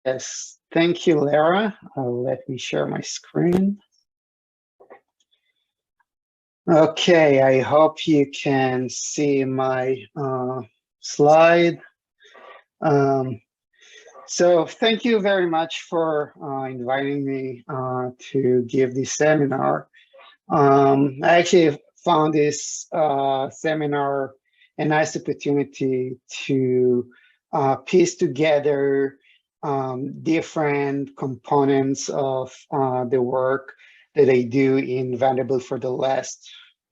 Yes, thank you, Lara. Let me share my screen. Okay, I hope you can see my slide. Um, so thank you very much for inviting me to give this seminar. I actually found this seminar a nice opportunity to piece together different components of the work that I do in Vanderbilt for the last,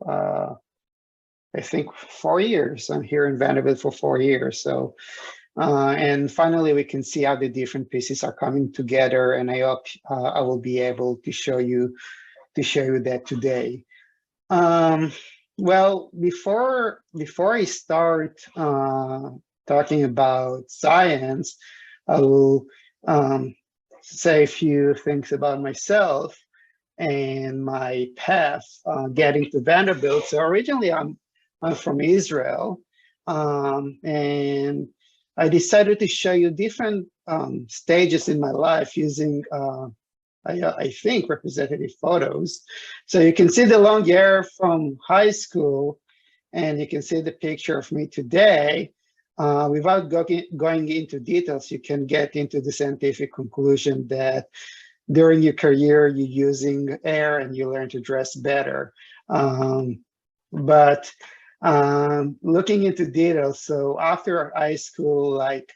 uh, I think, 4 years. I'm here in Vanderbilt for 4 years. So, and finally, we can see how the different pieces are coming together. And I hope I will be able to show you that today. Um, well, before I start talking about science, I will say a few things about myself and my path getting to Vanderbilt. So originally, I'm from Israel, and I decided to show you different stages in my life using I think, representative photos. So you can see the long hair from high school, and you can see the picture of me today. Without going into details, you can get into the scientific conclusion that during your career, you're using hair and you learn to dress better. But looking into details, so after high school, like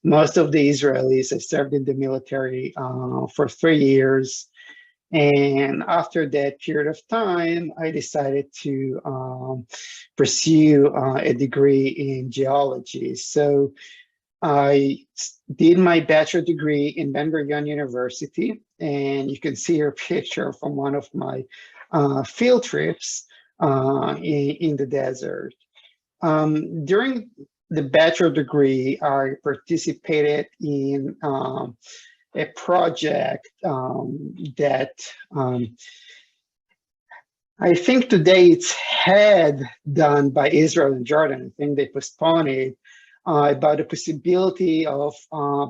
most of the Israelis, I served in the military for 3 years. And after that period of time, I decided to pursue a degree in geology. So I did my bachelor degree in Ben Gurion University, and you can see a picture from one of my field trips in the desert. During the bachelor degree, I participated in a project that I think today it's had done by Israel and Jordan. I think they postponed it about the possibility of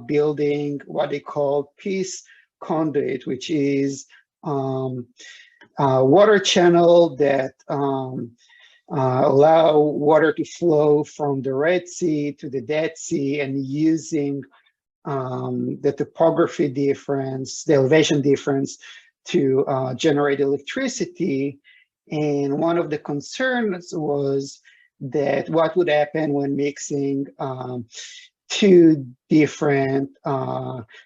building what they call peace conduit, which is a water channel that allow water to flow from the Red Sea to the Dead Sea, and using the topography difference, the elevation difference to generate electricity. And one of the concerns was that what would happen when mixing two different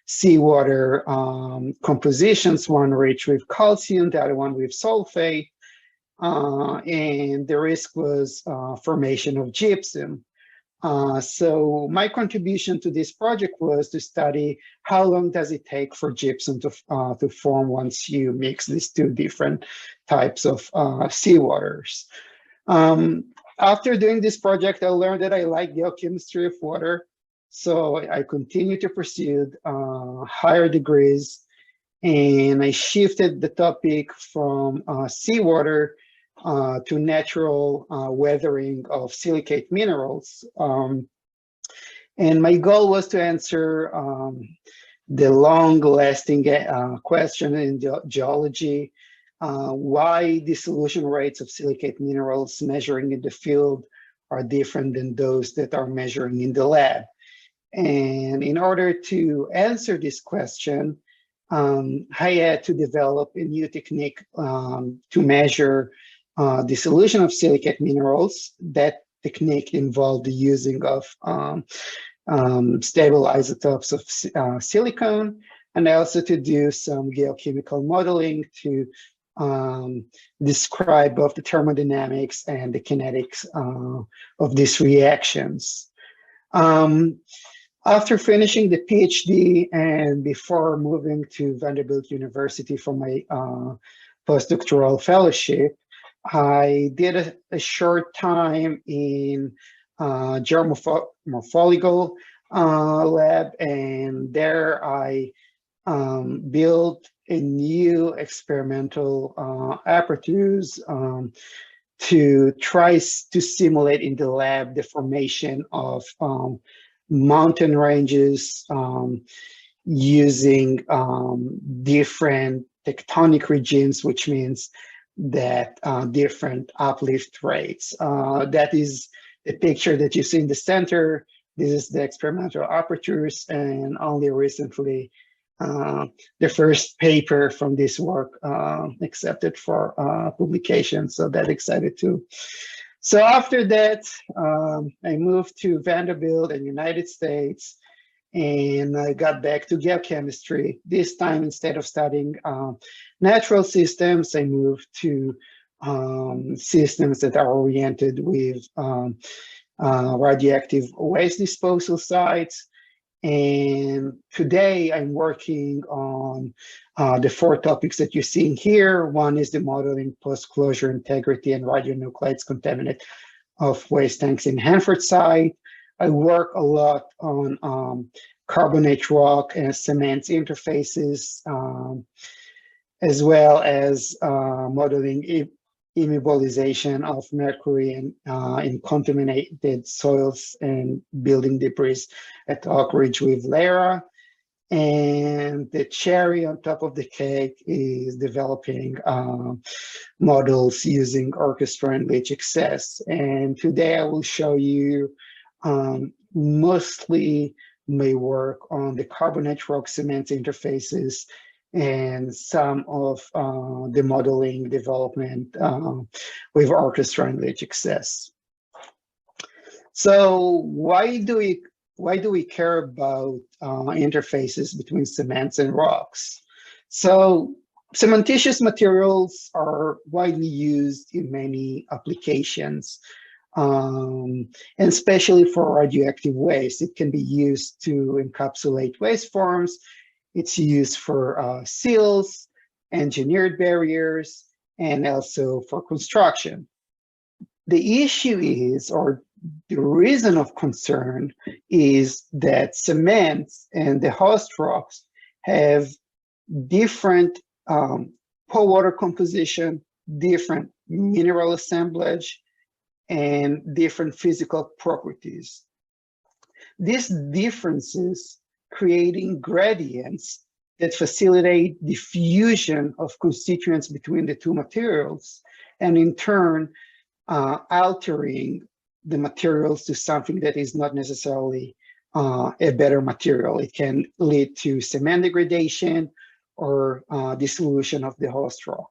seawater compositions, one rich with calcium, the other one with sulfate. And the risk was formation of gypsum. So my contribution to this project was to study how long does it take for gypsum to form once you mix these two different types of seawaters. After doing this project, I learned that I like geochemistry of water. So I continued to pursue higher degrees, and I shifted the topic from seawater to natural weathering of silicate minerals. And my goal was to answer the long-lasting question in geology, why dissolution rates of silicate minerals measuring in the field are different than those that are measuring in the lab. And in order to answer this question, I had to develop a new technique to measure dissolution of silicate minerals. That technique involved the using of stable isotopes of silicon, and also to do some geochemical modeling to describe both the thermodynamics and the kinetics of these reactions. After finishing the PhD and before moving to Vanderbilt University for my postdoctoral fellowship, I did a short time in geomorphological lab, and there I built a new experimental apparatus to try to simulate in the lab the formation of mountain ranges using different tectonic regimes, which means that different uplift rates. That is the picture that you see in the center. This is the experimental apertures, and only recently the first paper from this work accepted for publication, so that excited too. So after that, I moved to Vanderbilt in the United States, and I got back to geochemistry. This time, instead of studying natural systems, I moved to systems that are oriented with radioactive waste disposal sites. And today I'm working on the 4 topics that you're seeing here. One is the modeling post-closure integrity and radionuclides contaminant of waste tanks in Hanford site. I work a lot on carbonate rock and cement interfaces, as well as modeling immobilization of mercury in contaminated soils and building debris at Oak Ridge with LERA. And the cherry on top of the cake is developing models using orchestra and LHXS. And today I will show you mostly my work on the carbonate rock cement interfaces and some of the modeling development with orchestra and LHXS. So why do we care about interfaces between cements and rocks? So cementitious materials are widely used in many applications, and especially for radioactive waste. It can be used to encapsulate waste forms. It's used for seals, engineered barriers, and also for construction. The issue is, or the reason of concern is that cements and the host rocks have different pore water composition, different mineral assemblage, and different physical properties. These differences creating gradients that facilitate diffusion of constituents between the 2 materials, and in turn altering the materials to something that is not necessarily a better material. It can lead to cement degradation or dissolution of the host rock.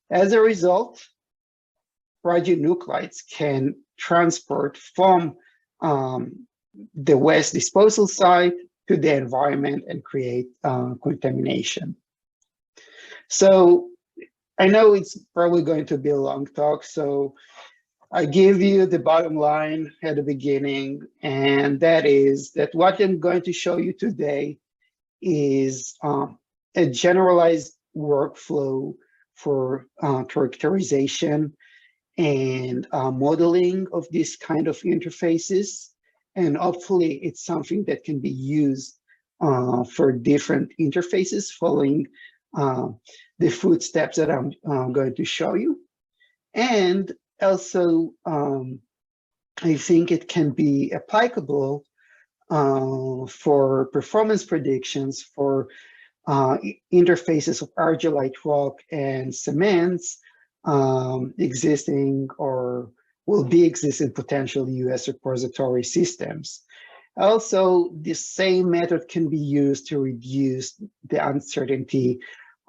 As a result, radionuclides can transport from the waste disposal site to the environment and create contamination. So I know it's probably going to be a long talk, so I give you the bottom line at the beginning, and that is that what I'm going to show you today is a generalized workflow for characterization and modeling of this kind of interfaces. And hopefully it's something that can be used for different interfaces following the footsteps that I'm going to show you. And also, I think it can be applicable for performance predictions for interfaces of argillite rock and cements existing or will be existing potential US repository systems. Also, the same method can be used to reduce the uncertainty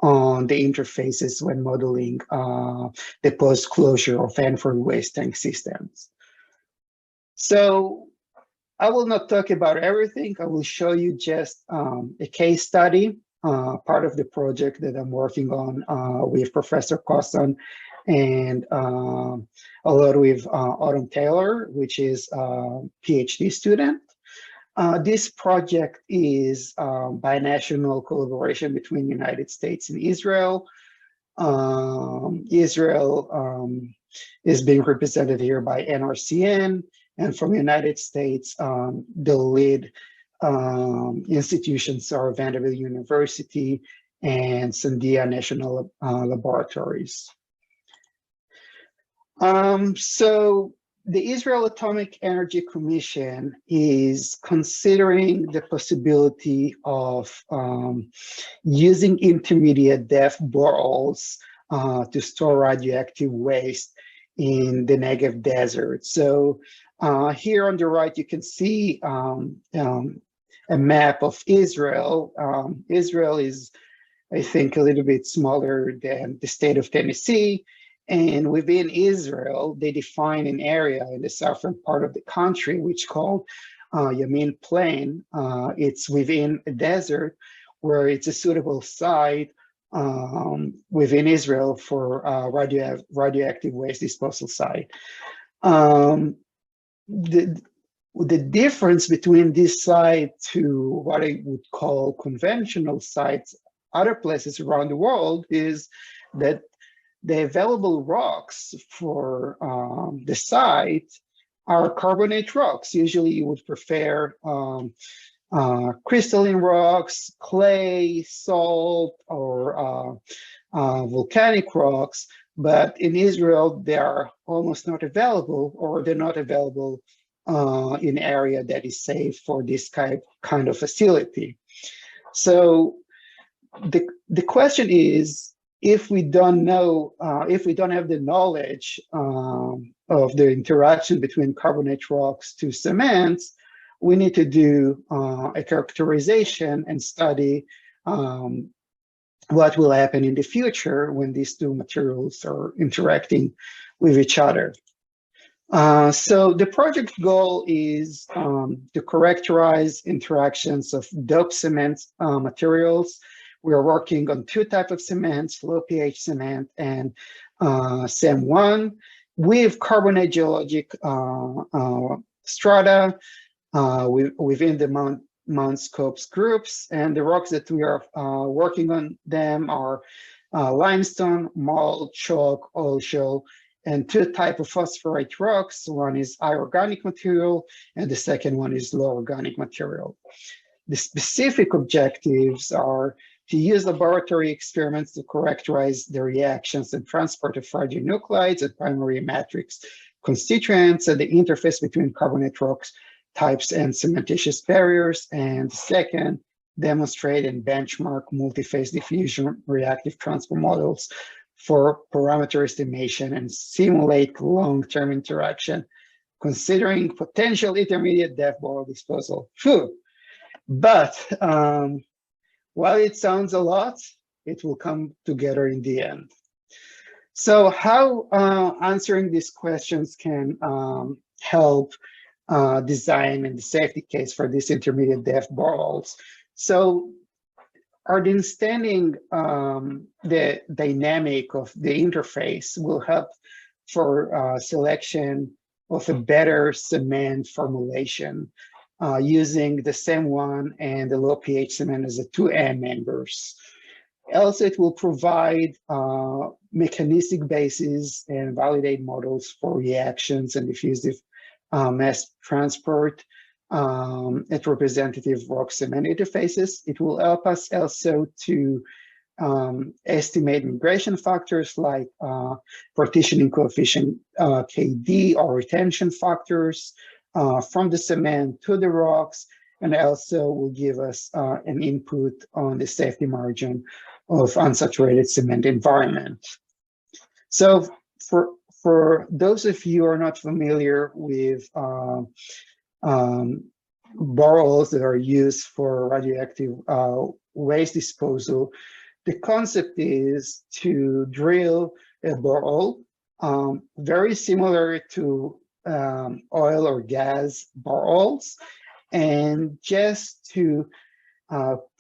on the interfaces when modeling the post-closure of Hanford waste tank systems. So I will not talk about everything. I will show you just a case study, part of the project that I'm working on with Professor Cosson and a lot with Autumn Taylor, which is a PhD student. This project is binational collaboration between the United States and Israel. Israel is being represented here by NRCN, and from the United States, the lead institutions are Vanderbilt University and Sandia National Laboratories. So the Israel Atomic Energy Commission is considering the possibility of using intermediate depth boreholes to store radioactive waste in the Negev desert. So here on the right, you can see a map of Israel. Israel is, I think, a little bit smaller than the state of Tennessee. And within Israel, they define an area in the southern part of the country, which is called Yamin Plain. It's within a desert where it's a suitable site within Israel for radioactive waste disposal site. The difference between this site to what I would call conventional sites other places around the world is that the available rocks for the site are carbonate rocks. Usually you would prefer crystalline rocks, clay, salt, or volcanic rocks, but in Israel, they are almost not available, or they're not available in area that is safe for this kind of facility. So the question is, if we don't know, if we don't have the knowledge of the interaction between carbonate rocks to cements, we need to do a characterization and study what will happen in the future when these two materials are interacting with each other. So the project goal is to characterize interactions of dope cement materials. We are working on two types of cements, low pH cement and SEM1, with carbonate geologic strata within the Mount Scopes groups. And the rocks that we are working on them are limestone, marl, chalk, oil shale, and two types of phosphorite rocks. One is high organic material, and the second one is low organic material. The specific objectives are to use laboratory experiments to characterize the reactions and transport of radionuclides and primary matrix constituents and the interface between carbonate rocks types and cementitious barriers. And second, demonstrate and benchmark multi-phase diffusion reactive transfer models for parameter estimation and simulate long-term interaction, considering potential intermediate depth borehole disposal. Phew. But while it sounds a lot, it will come together in the end. So how answering these questions can help design and the safety case for these intermediate depth boreholes? So understanding the dynamic of the interface will help for selection of a better cement formulation using the SEM1 and the low pH cement as the 2M members. Also, it will provide mechanistic basis and validate models for reactions and diffusive mass transport at representative rock cement interfaces. It will help us also to estimate migration factors like partitioning coefficient KD or retention factors from the cement to the rocks, and also will give us an input on the safety margin of unsaturated cement environment. So for those of you who are not familiar with boreholes that are used for radioactive waste disposal, the concept is to drill a borehole very similar to oil or gas boreholes, and just to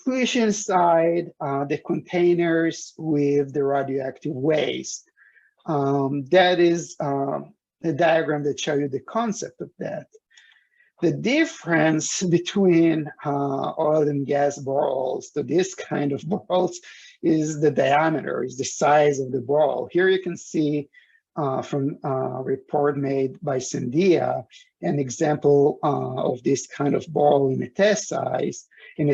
push inside the containers with the radioactive waste. That is the diagram that shows you the concept of that. The difference between oil and gas boreholes to this kind of boreholes is the diameter, is the size of the borehole. Here you can see from a report made by Sandia, an example of this kind of borehole in a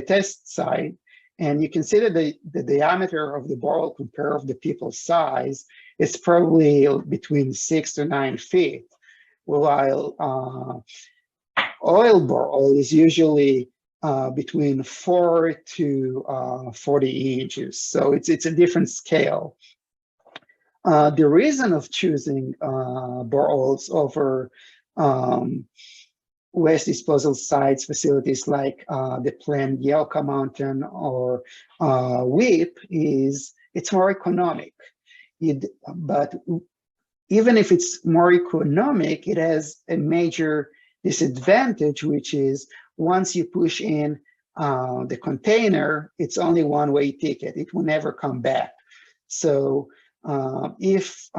test site. And you can see that the diameter of the borehole compared to the people's size is probably between 6 to 9 feet. while oil borehole is usually between 4 to 40 inches. So it's a different scale. The reason of choosing boreholes over waste disposal sites, facilities like the planned Yelka Mountain or WIP is it's more economic. But even if it's more economic, it has a major disadvantage, which is once you push in the container, it's only one-way ticket. It will never come back. So if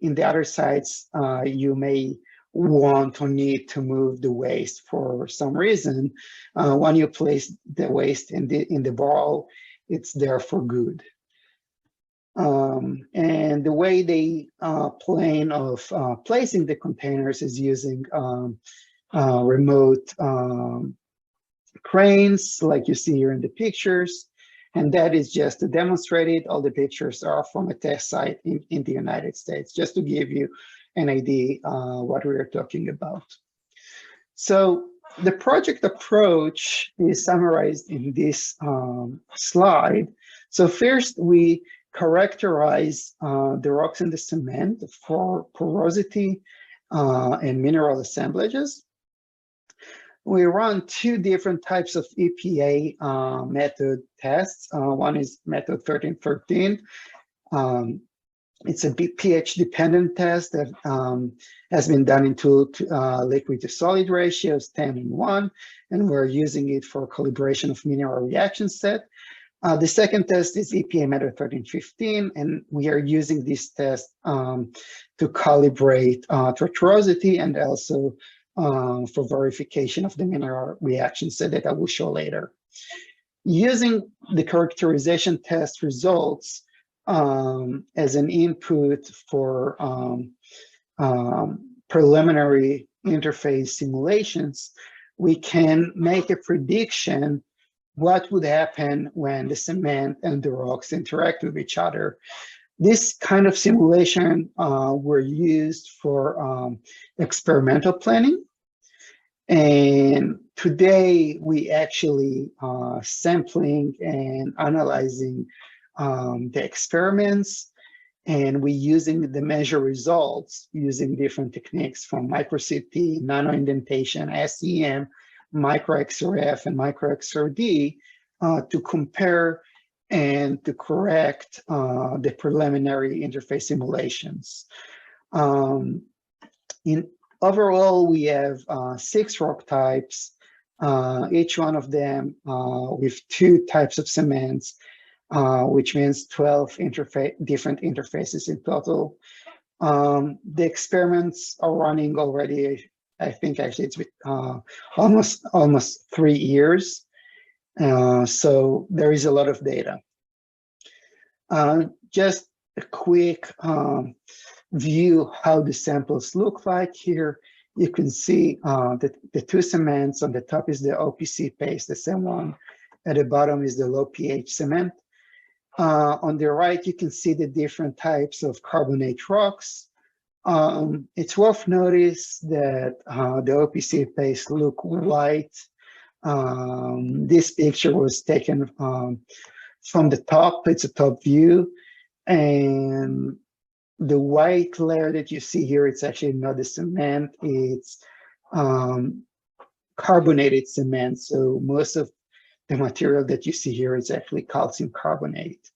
in the other sites you may want or need to move the waste for some reason, when you place the waste in the bowl, it's there for good. And the way they plan of placing the containers is using remote cranes, like you see here in the pictures. And that is just to demonstrate it. All the pictures are from a test site in the United States, just to give you an idea what we are talking about. So the project approach is summarized in this slide. So first, we characterize the rocks in the cement for porosity and mineral assemblages. We run two different types of EPA method tests. One is method 1313. It's a pH-dependent test that has been done in two liquid to solid ratios, 10:1, and we're using it for calibration of mineral reaction set. The second test is EPA method 1315, and we are using this test to calibrate tortuosity and also for verification of the mineral reaction set that I will show later. Using the characterization test results as an input for preliminary interface simulations, we can make a prediction what would happen when the cement and the rocks interact with each other. This kind of simulation were used for experimental planning. And today we actually sampling and analyzing the experiments, and we using the measure results using different techniques from micro-CT, nano-indentation, SEM, micro-XRF, and micro-XRD to compare and to correct the preliminary interface simulations. Overall, we have 6 rock types, each one of them with 2 types of cements, which means 12 different interfaces in total. The experiments are running already, I think actually it's almost 3 years. So there is a lot of data. Just a quick view how the samples look like here. You can see that the 2 cements on the top is the OPC paste, the same one. At the bottom is the low pH cement. On the right, you can see the different types of carbonate rocks. It's worth notice that the OPC paste look white. This picture was taken from the top. It's a top view, and the white layer that you see here, it's actually not the cement, it's carbonated cement. So most of the material that you see here is actually calcium carbonate.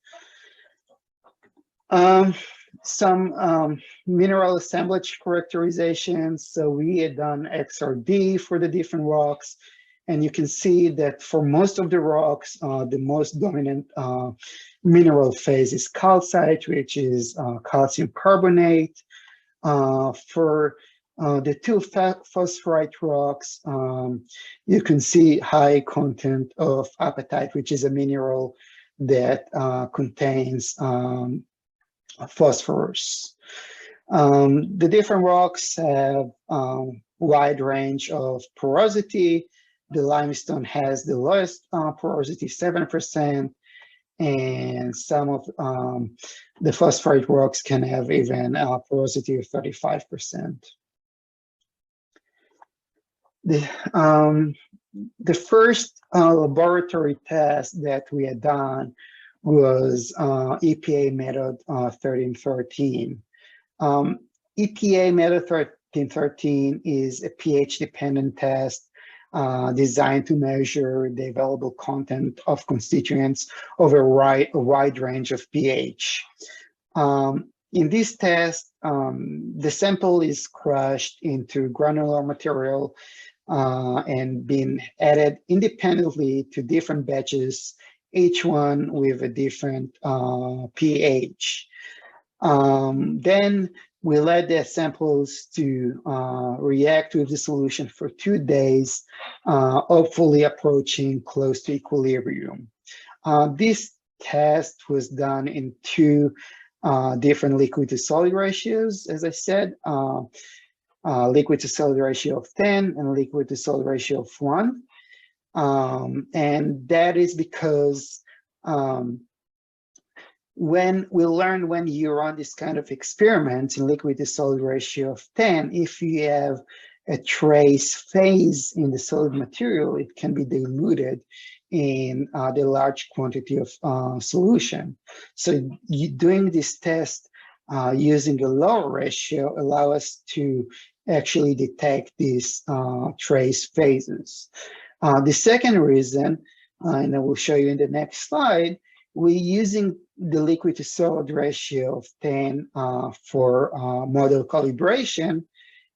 Some mineral assemblage characterizations. So we had done XRD for the different rocks, and you can see that for most of the rocks, the most dominant mineral phase is calcite, which is calcium carbonate. For the 2 phosphorite rocks, you can see high content of apatite, which is a mineral that contains phosphorus. The different rocks have wide range of porosity. The limestone has the lowest porosity, 7%, and some of the phosphorite rocks can have even a porosity of 35%. The, the first laboratory test that we had done was EPA method 1313. EPA method 1313 is a pH-dependent test designed to measure the available content of constituents over a wide range of pH. In this test, the sample is crushed into granular material and being added independently to different batches, each one with a different pH. Then we let the samples to react with the solution for 2 days, hopefully approaching close to equilibrium. This test was done in 2 different liquid to solid ratios, as I said, liquid to solid ratio of 10 and liquid to solid ratio of 1. And that is because when we learn when you run this kind of experiments in liquid to solid ratio of 10, if you have a trace phase in the solid material, it can be diluted in the large quantity of solution. So doing this test using a lower ratio allow us to actually detect these trace phases. The second reason, and I will show you in the next slide, we're using the liquid to solid ratio of 10 for model calibration,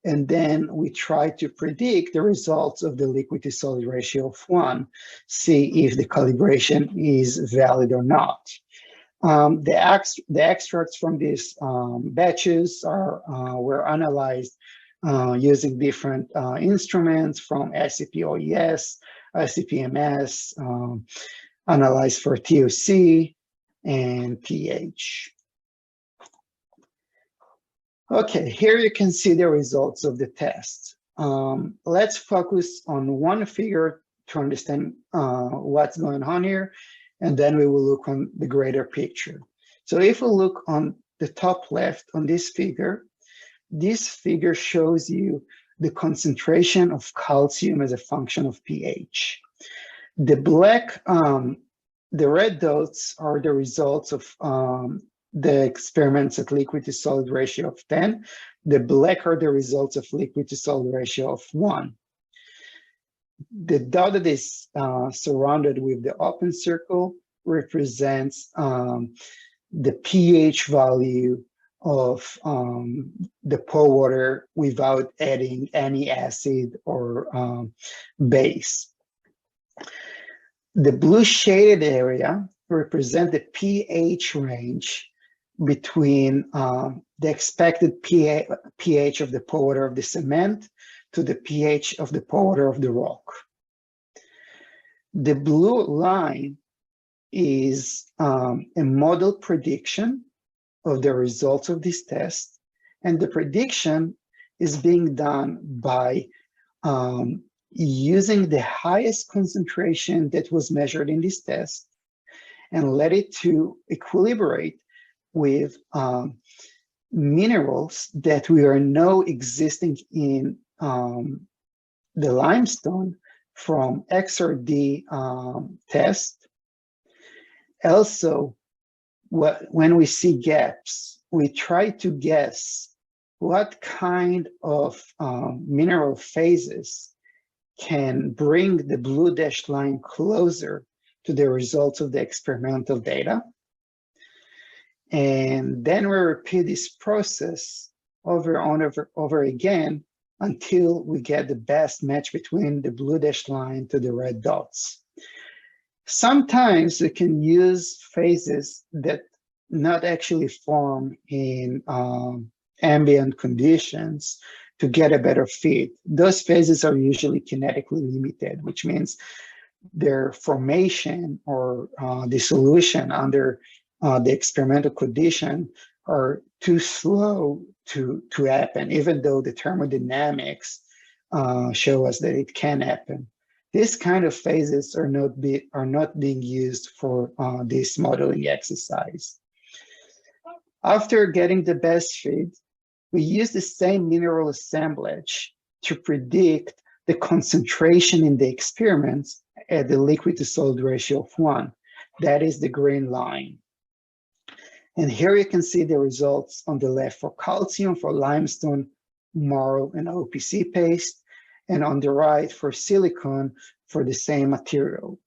and then we try to predict the results of the liquid to solid ratio of 1, see if the calibration is valid or not. The extracts from these batches were analyzed using different instruments from ECP-OES, ICP-MS, analyzed for TOC and pH. Okay, here you can see the results of the test. Let's focus on one figure to understand what's going on here, and then we will look on the greater picture. So if we look on the top left on this figure shows you the concentration of calcium as a function of pH. The red dots are the results of the experiments at liquid to solid ratio of 10. The black are the results of liquid to solid ratio of 1. The dot that is surrounded with the open circle represents the pH value of the pore water without adding any acid or base. The blue shaded area represents the pH range between the expected pH of the pore water of the cement to the pH of the pore water of the rock. The blue line is a model prediction of the results of this test, and the prediction is being done by using the highest concentration that was measured in this test and let it to equilibrate with minerals that we are now existing in the limestone from XRD test. Also, when we see gaps, we try to guess what kind of mineral phases can bring the blue dashed line closer to the results of the experimental data. And then we repeat this process over and over again until we get the best match between the blue dashed line to the red dots. Sometimes we can use phases that not actually form in ambient conditions to get a better fit. Those phases are usually kinetically limited, which means their formation or dissolution under the experimental condition are too slow to happen, even though the thermodynamics show us that it can happen. These kind of phases are not being used for this modeling exercise. After getting the best fit, we use the same mineral assemblage to predict the concentration in the experiments at the liquid to solid ratio of 1. That is the green line. And here you can see the results on the left for calcium, for limestone, marl, and OPC paste, and on the right for silicon for the same material.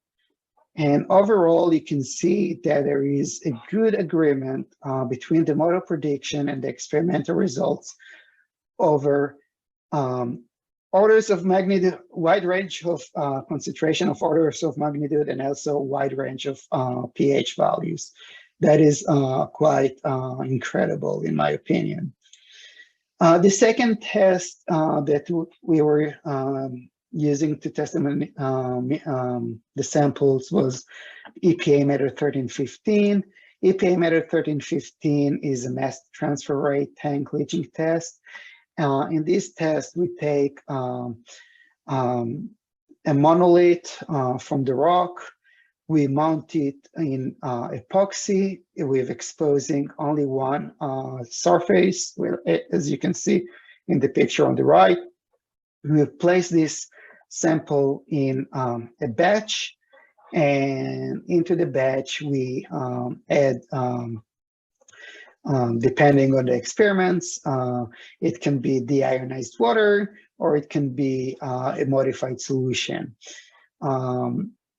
And overall, you can see that there is a good agreement between the model prediction and the experimental results over orders of magnitude, wide range of concentration of orders of magnitude, and also a wide range of pH values. That is quite incredible, in my opinion. The second test that we were using to test the samples was EPA method 1315. EPA method 1315 is a mass transfer rate tank leaching test. In this test, we take a monolith from the rock. We mount it in epoxy with exposing only one surface, where, as you can see in the picture on the right. We place this sample in a batch, and into the batch we add, depending on the experiments, it can be deionized water or it can be a modified solution.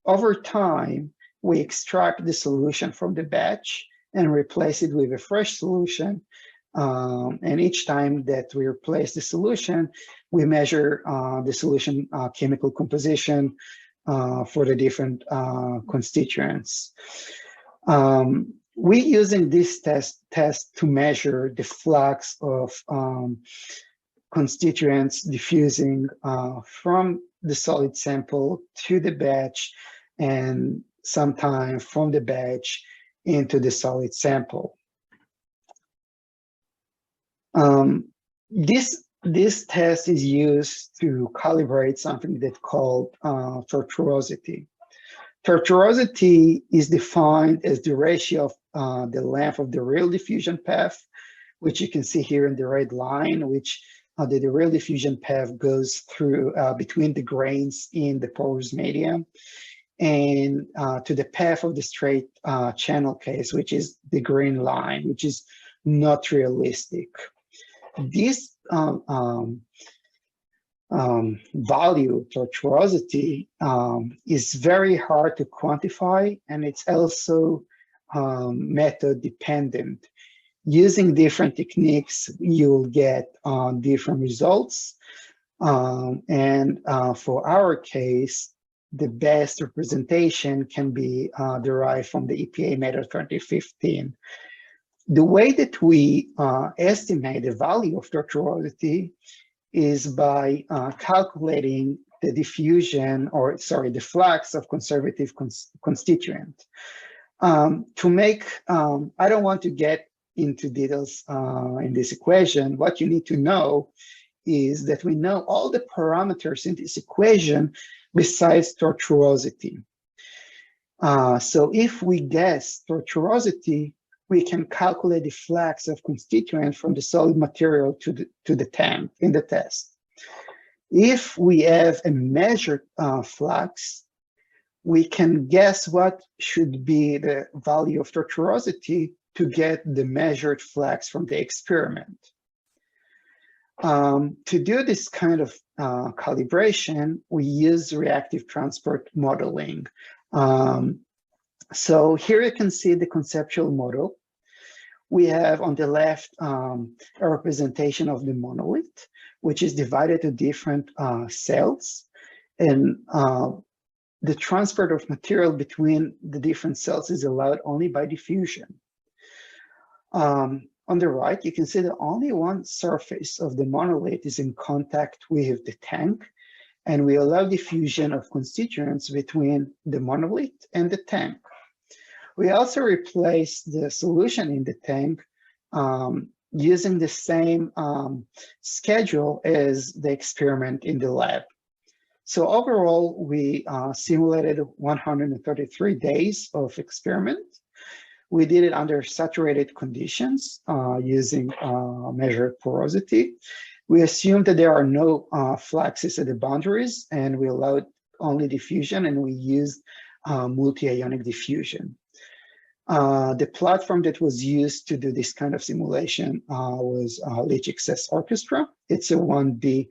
Over time, we extract the solution from the batch and replace it with a fresh solution. And each time that we replace the solution, we measure the solution chemical composition for the different constituents. We're using this test to measure the flux of constituents diffusing from the solid sample to the batch, and sometimes from the batch into the solid sample. This test is used to calibrate something that's called tortuosity. Tortuosity is defined as the ratio of the length of the real diffusion path, which you can see here in the red line, which the real diffusion path goes through between the grains in the porous medium, and to the path of the straight channel case, which is the green line, which is not realistic. This value, tortuosity, is very hard to quantify, and it's also method dependent. Using different techniques, you'll get different results. And for our case, the best representation can be derived from the EPA method 2015. The way that we estimate the value of tortuosity is by calculating the diffusion, or sorry, the flux of conservative constituent. To make, I don't want to get into details in this equation. What you need to know is that we know all the parameters in this equation besides tortuosity. So if we guess tortuosity, we can calculate the flux of constituent from the solid material to the tank in the test. If we have a measured flux, we can guess what should be the value of tortuosity to get the measured flux from the experiment. To do this kind of calibration, we use reactive transport modeling. So here you can see the conceptual model. We have on the left a representation of the monolith, which is divided to different cells, and the transport of material between the different cells is allowed only by diffusion. On the right, you can see that only one surface of the monolith is in contact with the tank, and we allow diffusion of constituents between the monolith and the tank. We also replace the solution in the tank using the same schedule as the experiment in the lab. So overall, we simulated 133 days of experiment. We did it under saturated conditions using measured porosity. We assume that there are no fluxes at the boundaries, and we allowed only diffusion, and we used multi-ionic diffusion. The platform that was used to do this kind of simulation was LHXS Orchestra. It's a 1D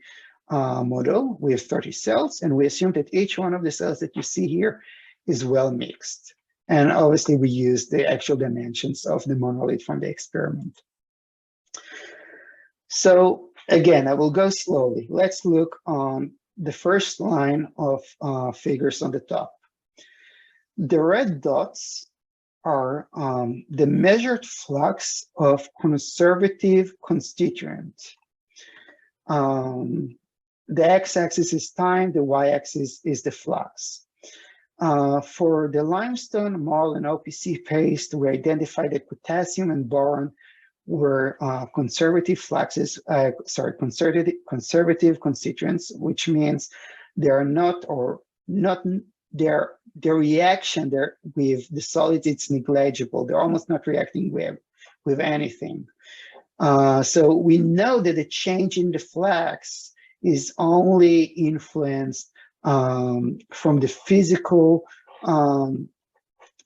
model with 30 cells, and we assume that each one of the cells that you see here is well mixed. And obviously, we use the actual dimensions of the monolith from the experiment. So again, I will go slowly. Let's look on the first line of figures on the top. The red dots are the measured flux of conservative constituent. The x-axis is time, the y-axis is the flux. For the limestone, marl, and OPC paste, we identified that potassium and boron were conservative fluxes, conservative constituents, which means they are not, or not, their reaction there with the solids, it's negligible. They're almost not reacting with anything. So we know that the change in the flux is only influenced from the physical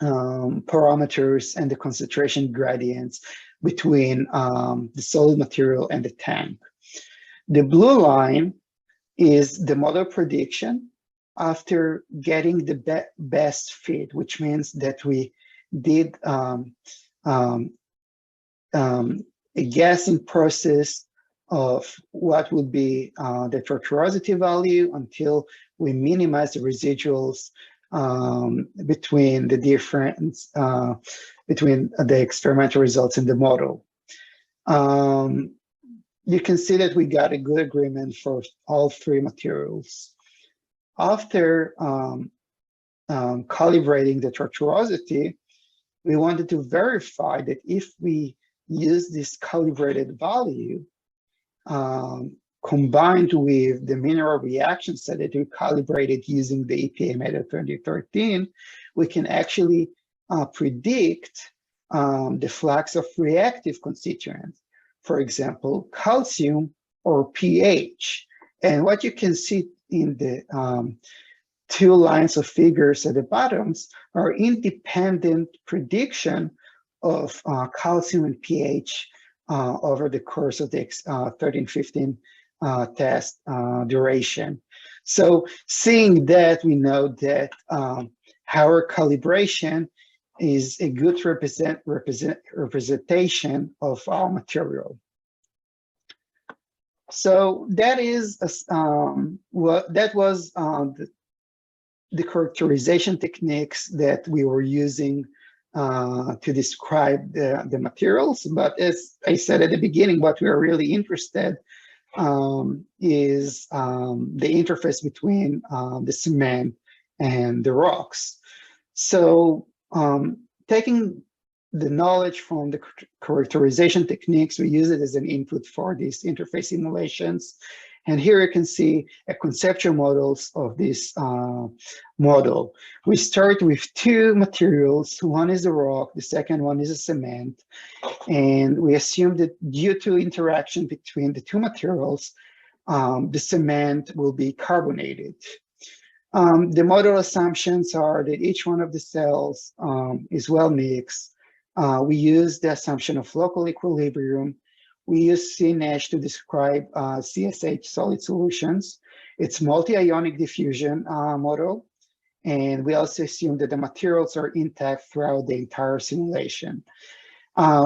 parameters and the concentration gradients between the solid material and the tank. The blue line is the model prediction after getting the best fit, which means that we did a guessing process of what would be the tortuosity value until we minimize the residuals between the difference between the experimental results and the model. You can see that we got a good agreement for all three materials. After calibrating the tortuosity, we wanted to verify that if we use this calibrated value combined with the mineral reaction set that we calibrated using the EPA method 2013, we can actually predict the flux of reactive constituents, for example, calcium or pH. And what you can see in the two lines of figures at the bottoms are independent prediction of calcium and pH over the course of the 13-15 test duration. So seeing that, we know that our calibration is a good representation of our material. So that is that was the characterization techniques that we were using to describe the materials. But as I said at the beginning, what we are really interested is the interface between the cement and the rocks. So taking the knowledge from the characterization techniques, we use it as an input for these interface simulations. And here you can see a conceptual models of this model. We start with two materials. One is a rock, the second one is a cement. And we assume that due to interaction between the two materials, the cement will be carbonated. The model assumptions are that each one of the cells is well mixed. We use the assumption of local equilibrium. We use CNH to describe CSH solid solutions. It's multi-ionic diffusion model. And we also assume that the materials are intact throughout the entire simulation.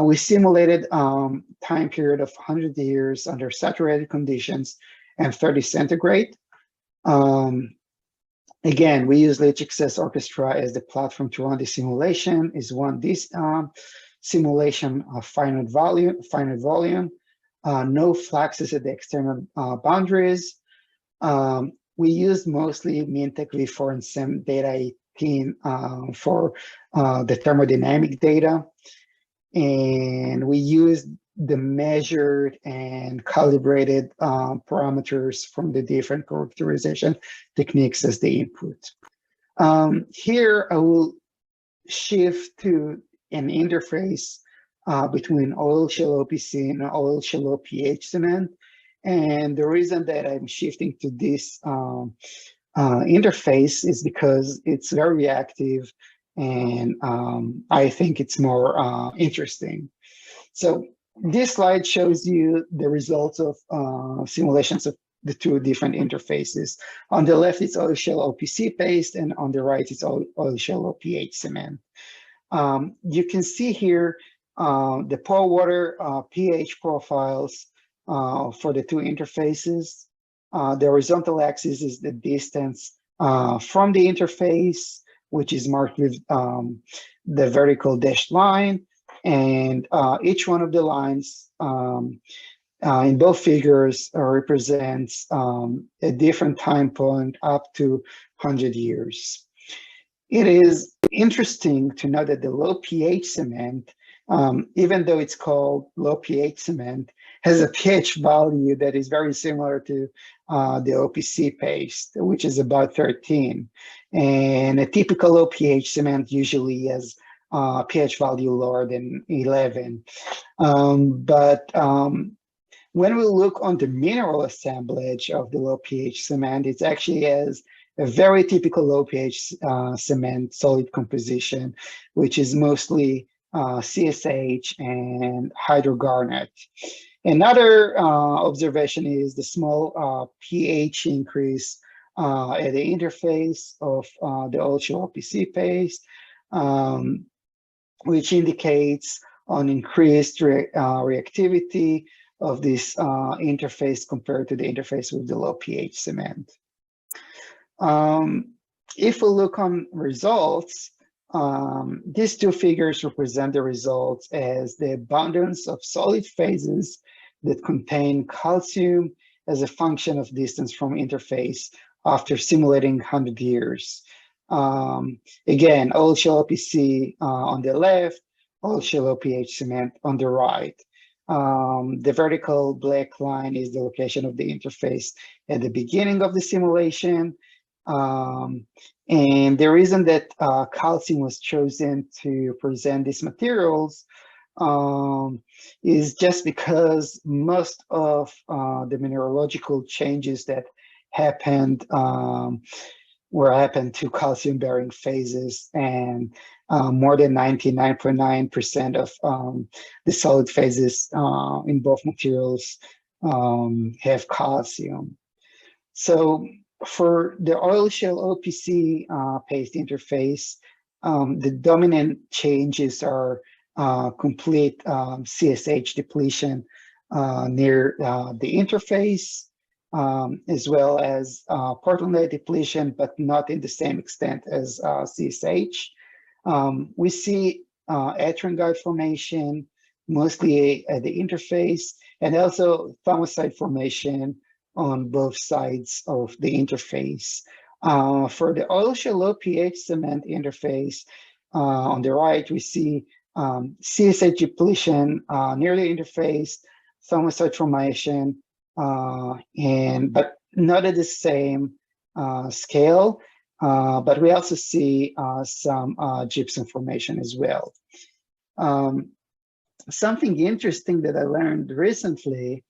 We simulated time period of 100 years under saturated conditions and 30 centigrade. Again, we use LHXS Orchestra as the platform to run the simulation. Is one this simulation of finite volume, no fluxes at the external boundaries. We used mostly Mintec V4 and SEM data 18 for the thermodynamic data. And we used the measured and calibrated parameters from the different characterization techniques as the input. Here, I will shift to an interface between oil shale OPC and oil shale OPH cement. And the reason that I'm shifting to this interface is because it's very reactive, and I think it's more interesting. So this slide shows you the results of simulations of the two different interfaces. On the left, it's oil shale OPC paste, and on the right, it's oil shale OPH cement. You can see here the pore water pH profiles for the two interfaces. The horizontal axis is the distance from the interface, which is marked with the vertical dashed line. And each one of the lines in both figures represents a different time point up to 100 years. It is interesting to know that the low pH cement, even though it's called low pH cement, has a pH value that is very similar to the OPC paste, which is about 13. And a typical low pH cement usually has a pH value lower than 11. When we look on the mineral assemblage of the low pH cement, it actually has a very typical low pH cement solid composition, which is mostly CSH and hydrogarnet. Another observation is the small pH increase at the interface of the oil shale OPC paste, which indicates an increased reactivity of this interface compared to the interface with the low pH cement. If we look on results, these two figures represent the results as the abundance of solid phases that contain calcium as a function of distance from interface after simulating 100 years. Again, oil shale OPC on the left, oil shale OPH cement on the right. The vertical black line is the location of the interface at the beginning of the simulation. And the reason that calcium was chosen to present these materials is just because most of the mineralogical changes that happened happened to calcium-bearing phases, and more than 99.9% of the solid phases in both materials have calcium. So for the oil shale OPC paste interface, the dominant changes are complete CSH depletion near the interface, as well as portlandite depletion, but not in the same extent as CSH. We see atrangite formation mostly at the interface, and also thaumasite formation on both sides of the interface. For the oil shale low pH cement interface, on the right, we see CSH depletion near the interface, thaumasite formation, but not at the same scale. But we also see some gypsum formation as well. Something interesting that I learned recently,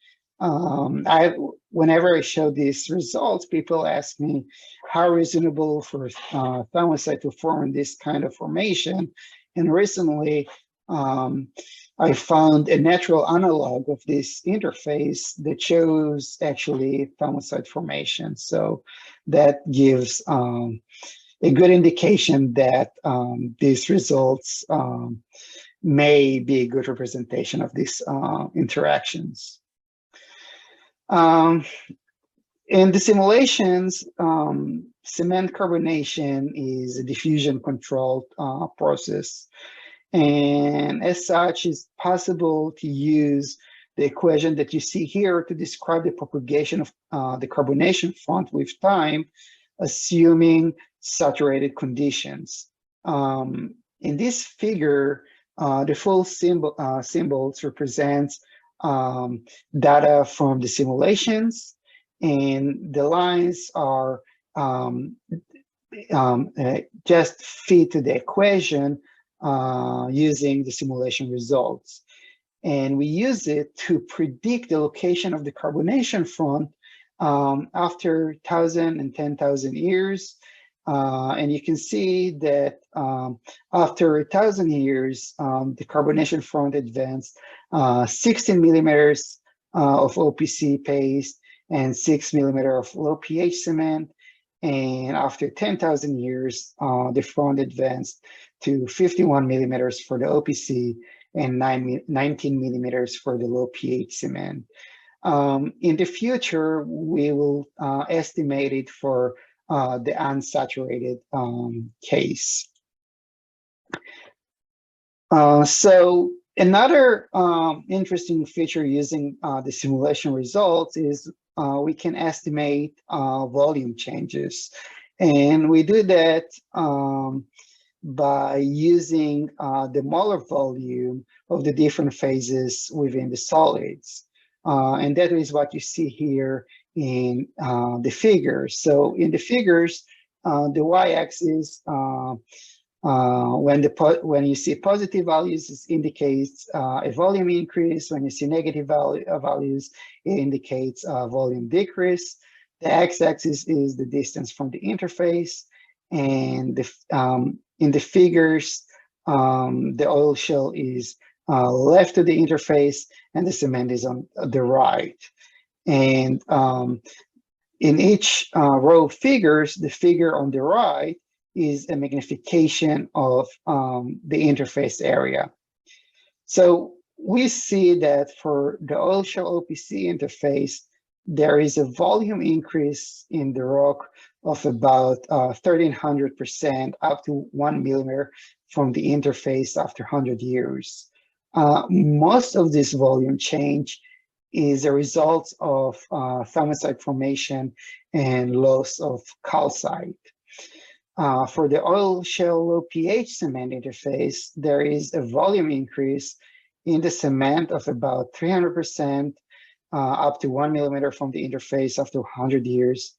whenever I show these results, people ask me how reasonable for thaumasite to form this kind of formation. And recently, I found a natural analog of this interface that shows actually thaumasite formation. So that gives a good indication that these results may be a good representation of these interactions. In the simulations, cement carbonation is a diffusion controlled process. And as such, it's possible to use the equation that you see here to describe the propagation of the carbonation front with time, assuming saturated conditions. In this figure, the full symbols represents data from the simulations, and the lines are just fit to the equation using the simulation results. And we use it to predict the location of the carbonation front after 1,000 and 10,000 years. And you can see that after 1,000 years, the carbonation front advanced 16 millimeters of OPC paste and 6 millimeter of low pH cement. And after 10,000 years, the front advanced to 51 millimeters for the OPC and 19 millimeters for the low pH cement. In the future, we will estimate it for the unsaturated case. So another interesting feature using the simulation results is we can estimate volume changes. And we do that by using the molar volume of the different phases within the solids. And that is what you see here in the figures. So in the figures, the y-axis, when you see positive values, it indicates a volume increase. When you see negative values, it indicates a volume decrease. The x-axis is the distance from the interface, and in the figures, the oil shell is left to the interface, and the cement is on the right. And in each row of figures, the figure on the right is a magnification of the interface area. So we see that for the oil shell OPC interface, there is a volume increase in the rock of about 1,300% up to 1 millimeter from the interface after 100 years. Most of this volume change is a result of thaumasite formation and loss of calcite. For the oil shell low pH cement interface, there is a volume increase in the cement of about 300% up to 1 millimeter from the interface after 100 years.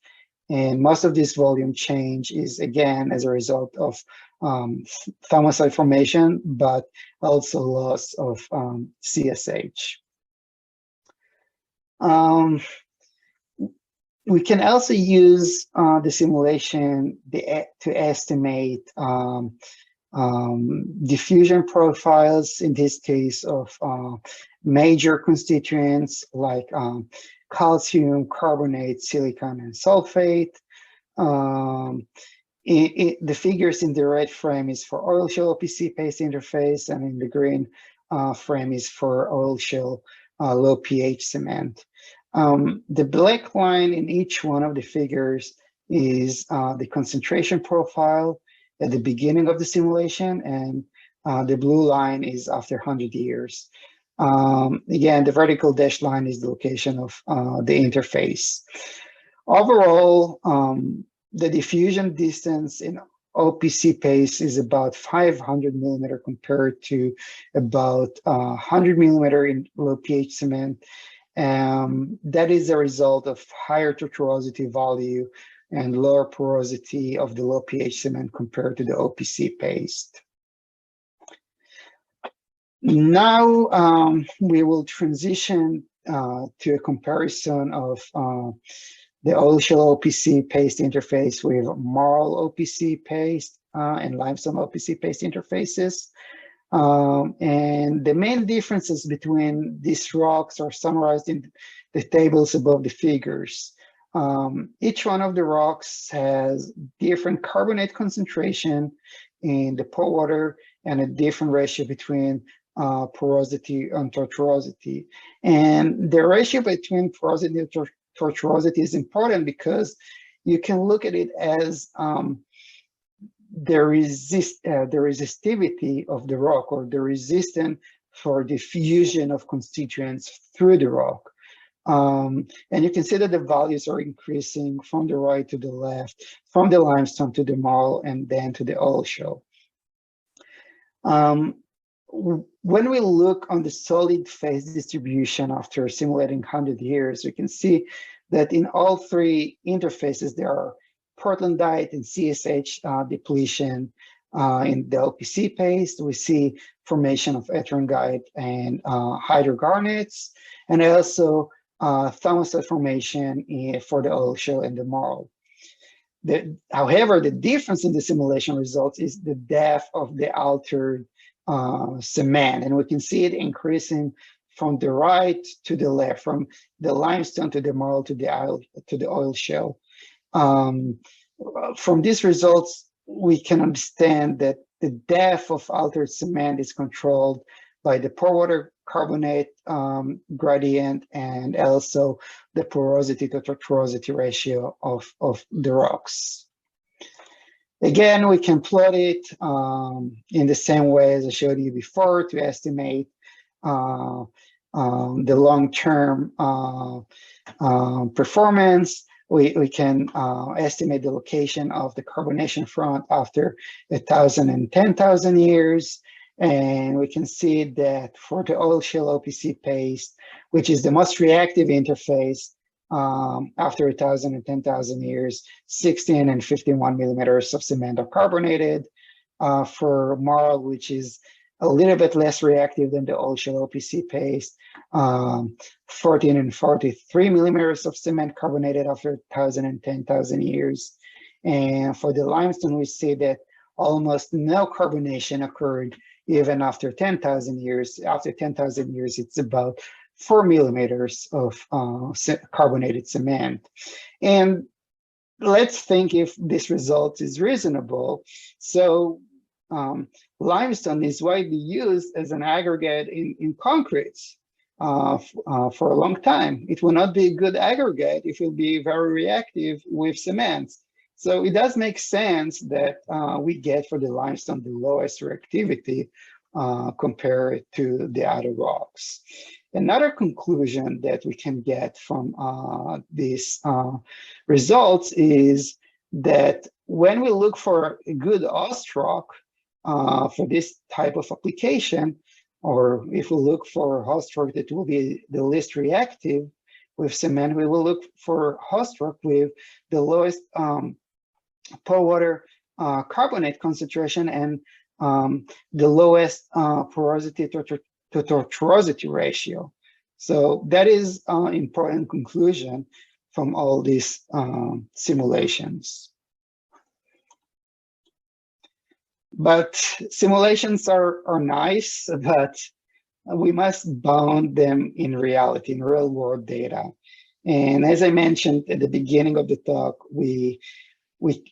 And most of this volume change is, again, as a result of thaumasite formation, but also loss of CSH. We can also use the simulation to estimate diffusion profiles, in this case of major constituents like calcium, carbonate, silicon, and sulfate. The figures in the red frame is for oil shell OPC paste interface, and in the green frame is for oil shell low pH cement. The black line in each one of the figures is the concentration profile at the beginning of the simulation, and the blue line is after 100 years. Again, the vertical dashed line is the location of the interface. Overall, the diffusion distance in OPC paste is about 500 millimeter compared to about 100 millimeter in low pH cement. That is a result of higher tortuosity value and lower porosity of the low pH cement compared to the OPC paste. Now we will transition to a comparison of the oil shell OPC paste interface with marl OPC paste and limestone OPC paste interfaces. And the main differences between these rocks are summarized in the tables above the figures. Each one of the rocks has different carbonate concentration in the pore water and a different ratio between porosity and tortuosity. And the ratio between porosity and tortuosity is important because you can look at it as the resistivity of the rock, or the resistance for diffusion of constituents through the rock. And you can see that the values are increasing from the right to the left, from the limestone to the marl, and then to the oil shell. When we look on the solid phase distribution after simulating 100 years, we can see that in all three interfaces, there are Portlandite and CSH depletion in the OPC paste, we see formation of ettringite and hydrogarnets, and also thaumasite formation for the oil shale and the marl. However, the difference in the simulation results is the depth of the altered cement, and we can see it increasing from the right to the left, from the limestone to the marl to the oil shale. From these results, we can understand that the depth of altered cement is controlled by the pore water carbonate gradient and also the porosity to tortuosity ratio of the rocks. Again, we can plot it in the same way as I showed you before to estimate the long-term performance. We can estimate the location of the carbonation front after 1,000 and 10,000 years. And we can see that for the oil shale OPC paste, which is the most reactive interface, after 1,000 and 10,000 years, 16 and 51 millimeters of cement are carbonated. For marl, which is a little bit less reactive than the oil shale OPC paste, 14 and 43 millimeters of cement carbonated after 1,000 and 10,000 years. And for the limestone, we see that almost no carbonation occurred even after 10,000 years. After 10,000 years, it's about 4 millimeters of carbonated cement. And let's think if this result is reasonable. So limestone is widely used as an aggregate in concretes for a long time. It will not be a good aggregate if it will be very reactive with cements. So it does make sense that we get for the limestone the lowest reactivity compared to the other rocks. Another conclusion that we can get from these results is that when we look for a good host rock for this type of application, or if we look for a host rock that will be the least reactive with cement, we will look for host rock with the lowest pore water carbonate concentration and the lowest porosity to tortuosity ratio. So that is an important conclusion from all these simulations. But simulations are nice, but we must bound them in reality, in real world data. And as I mentioned at the beginning of the talk, we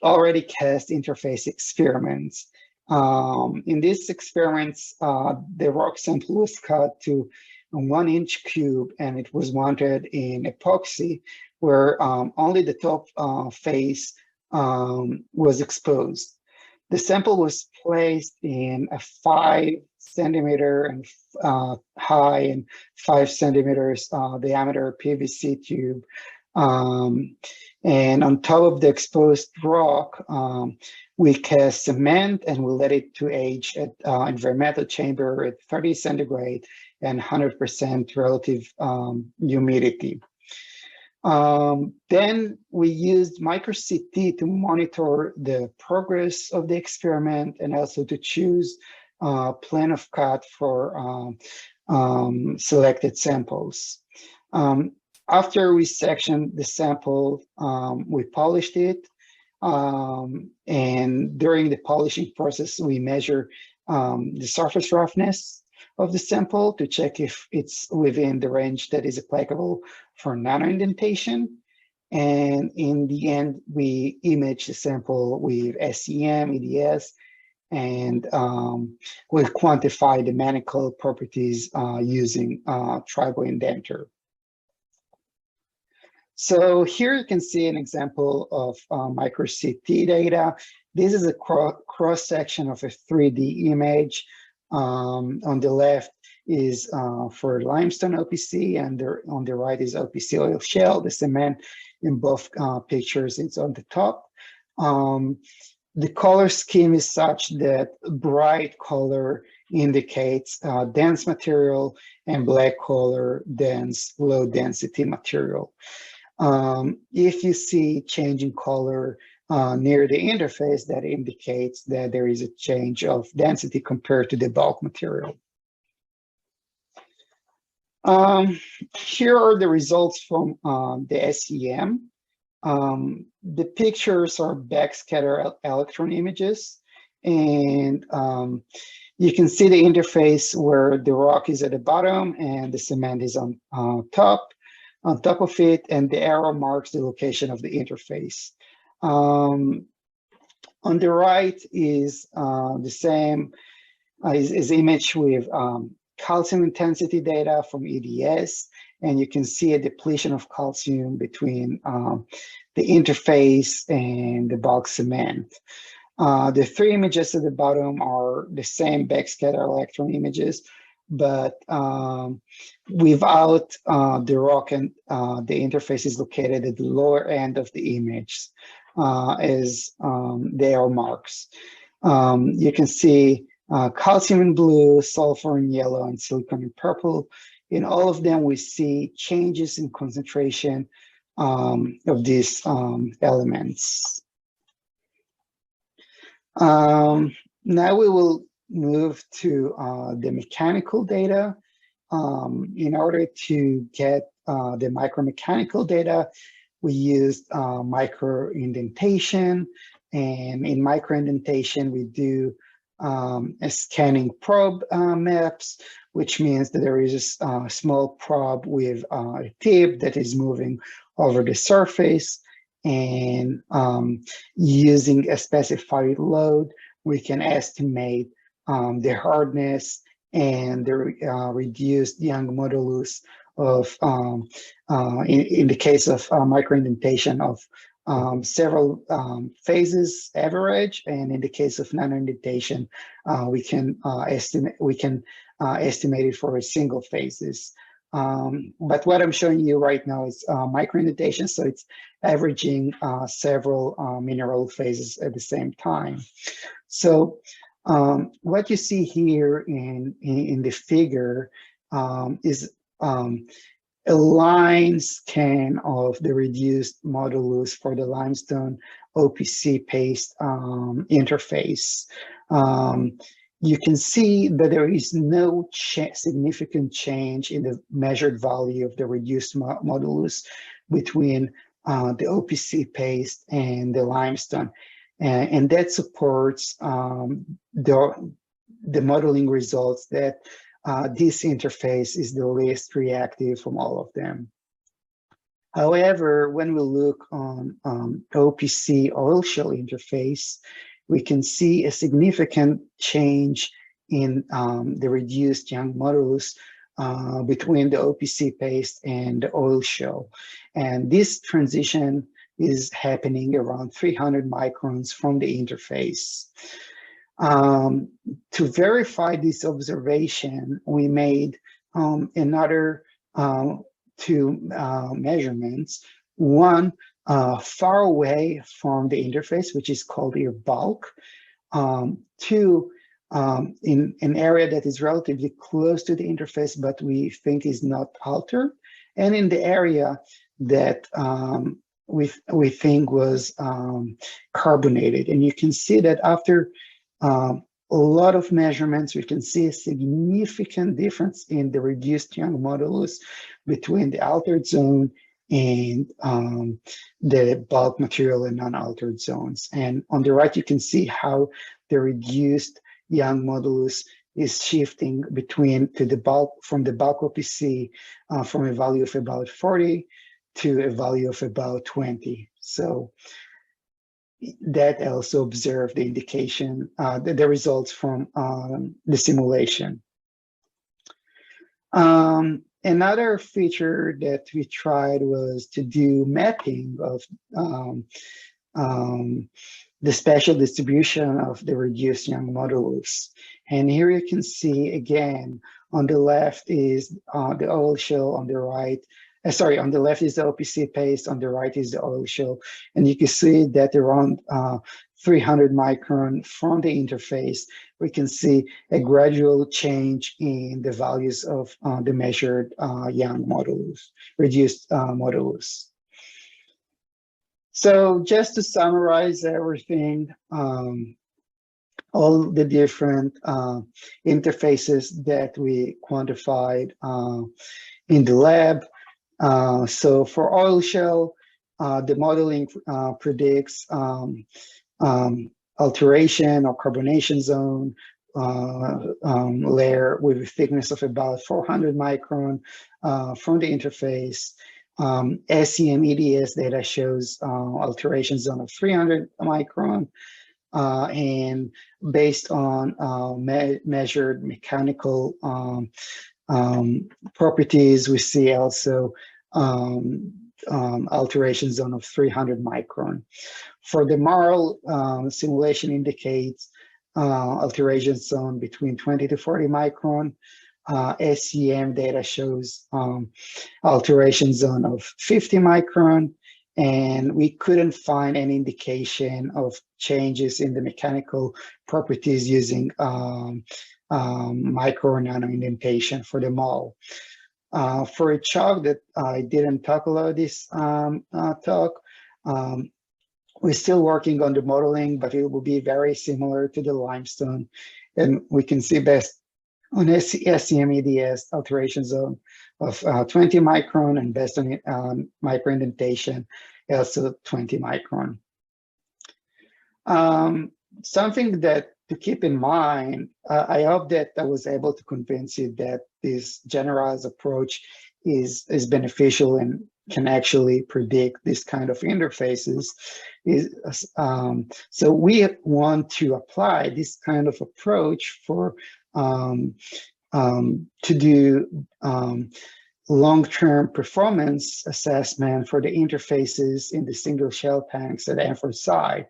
already cast interface experiments. In these experiments, the rock sample was cut to a 1-inch cube, and it was mounted in epoxy, where only the top face was exposed. The sample was placed in a 5 centimeter and high and 5 centimeters diameter PVC tube. And on top of the exposed rock, we cast cement and we let it to age at environmental chamber at 30 centigrade and 100% relative humidity. Then we used micro CT to monitor the progress of the experiment and also to choose a plan of cut for selected samples. After we sectioned the sample, we polished it. And during the polishing process, we measure the surface roughness of the sample to check if it's within the range that is applicable for nano indentation. And in the end, we image the sample with SEM, EDS, and we quantify the mechanical properties using triboindenter. So here you can see an example of micro CT data. This is a cross section of a 3D image. On the left is for limestone OPC, and on the right is OPC oil shale. The cement in both pictures is on the top. The color scheme is such that bright color indicates dense material and black color dense, low density material. If you see change in color near the interface that indicates that there is a change of density compared to the bulk material. Here are the results from the SEM. The pictures are backscatter electron images, and you can see the interface where the rock is at the bottom and the cement is on top of it, and the arrow marks the location of the interface. On the right is the same is image with calcium intensity data from EDS, and you can see a depletion of calcium between the interface and the bulk cement. The three images at the bottom are the same backscatter electron images, but without the rock, and the interface is located at the lower end of the image as the arrow marks. You can see calcium in blue, sulfur in yellow, and silicon in purple. In all of them, we see changes in concentration of these elements. Now we will move to the mechanical data. In order to get the micromechanical data, we used micro indentation, and in micro indentation, we do a scanning probe maps, which means that there is a small probe with a tip that is moving over the surface, and using a specified load, we can estimate the hardness and the reduced Young modulus of, in the case of microindentation, of several phases average, and in the case of nanoindentation, we can estimate it for a single phases. But what I'm showing you right now is microindentation, so it's averaging several mineral phases at the same time. So what you see here in the figure is a line scan of the reduced modulus for the limestone OPC paste interface. You can see that there is no significant change in the measured value of the reduced modulus between the OPC paste and the limestone. And that supports the modeling results that this interface is the least reactive from all of them. However, when we look on OPC oil shell interface, we can see a significant change in the reduced Young modulus between the OPC paste and the oil shell. And this transition is happening around 300 microns from the interface. To verify this observation, we made another two measurements. One far away from the interface, which is called your bulk. Two, in an area that is relatively close to the interface, but we think is not altered. And in the area that we think was carbonated. And you can see that after a lot of measurements, we can see a significant difference in the reduced Young modulus between the altered zone and the bulk material and non-altered zones. And on the right, you can see how the reduced Young modulus is shifting between to the bulk, from the bulk OPC from a value of about 40 to a value of about 20. So that also observed the indication, the results from the simulation. Another feature that we tried was to do mapping of the spatial distribution of the reduced Young modulus. And here you can see again, on the left is the oil shell, on the right, sorry, on the left is the OPC paste, on the right is the oil shell. And you can see that around 300 micron from the interface, we can see a gradual change in the values of the measured Young modulus, reduced modulus. So just to summarize everything, all the different interfaces that we quantified in the lab. So for oil shale, the modeling predicts alteration or carbonation zone layer with a thickness of about 400 micron from the interface. SEM EDS data shows alteration zone of 300 micron. And based on measured mechanical properties, we see also alteration zone of 300 micron. For the Marl, simulation indicates alteration zone between 20 to 40 micron. SEM data shows alteration zone of 50 micron, and we couldn't find any indication of changes in the mechanical properties using micro or nano indentation for the Marl. For a chalk that I didn't talk about this talk, we're still working on the modeling, but it will be very similar to the limestone. And we can see best on SEM EDS alteration zone of 20 micron, and based on micro indentation, also 20 micron. Something that to keep in mind, I hope that I was able to convince you that this generalized approach is beneficial and can actually predict this kind of interfaces. So we want to apply this kind of approach for to do long-term performance assessment for the interfaces in the single shell tanks at Hanford site.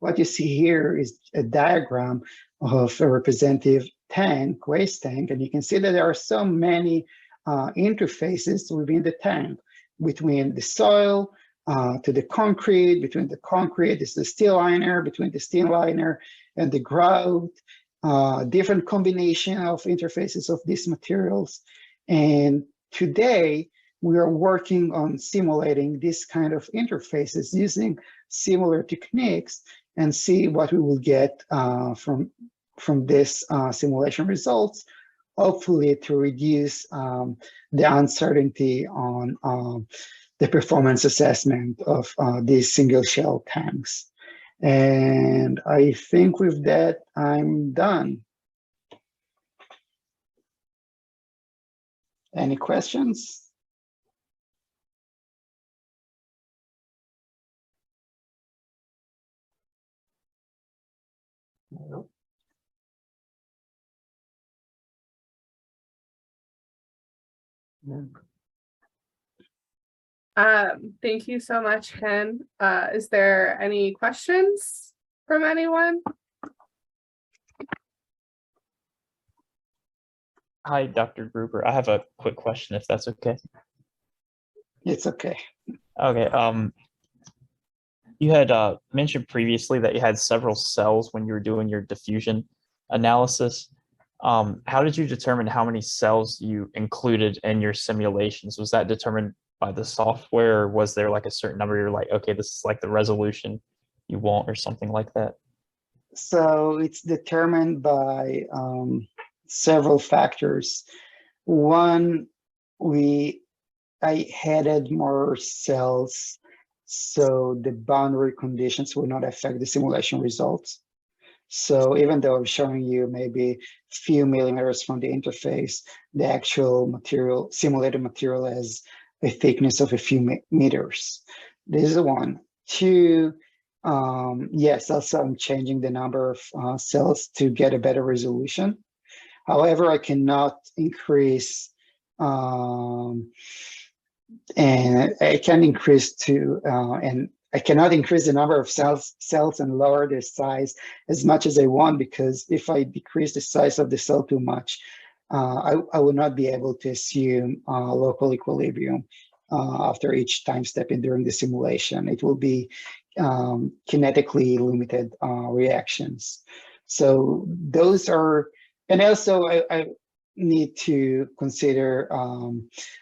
What you see here is a diagram of a representative tank, waste tank, and you can see that there are so many interfaces within the tank, between the soil to the concrete, between the concrete is the steel liner, between the steel liner and the grout, different combination of interfaces of these materials. And today, we are working on simulating this kind of interfaces using similar techniques and see what we will get from this simulation results, hopefully to reduce the uncertainty on the performance assessment of these single shell tanks. And I think with that, I'm done. Any questions? No. Thank you so much, Ken. Is there any questions from anyone? Hi, Dr. Gruber. I have a quick question, if that's okay. It's okay. Okay. You had mentioned previously that you had several cells when you were doing your diffusion analysis. How did you determine how many cells you included in your simulations? Was that determined by the software, or was there like a certain number you're like, okay, this is like the resolution you want, or something like that? So it's determined by several factors. One, I added more cells, so the boundary conditions will not affect the simulation results. So even though I'm showing you maybe few millimeters from the interface, the actual material, simulated material, has a thickness of a few meters. This is one. Two, yes, also I'm changing the number of cells to get a better resolution. However, I cannot increase, and I can increase to, and I cannot increase the number of cells and lower their size as much as I want, because if I decrease the size of the cell too much, I will not be able to assume local equilibrium after each time step in during the simulation. It will be kinetically limited reactions. So those are, and also I need to consider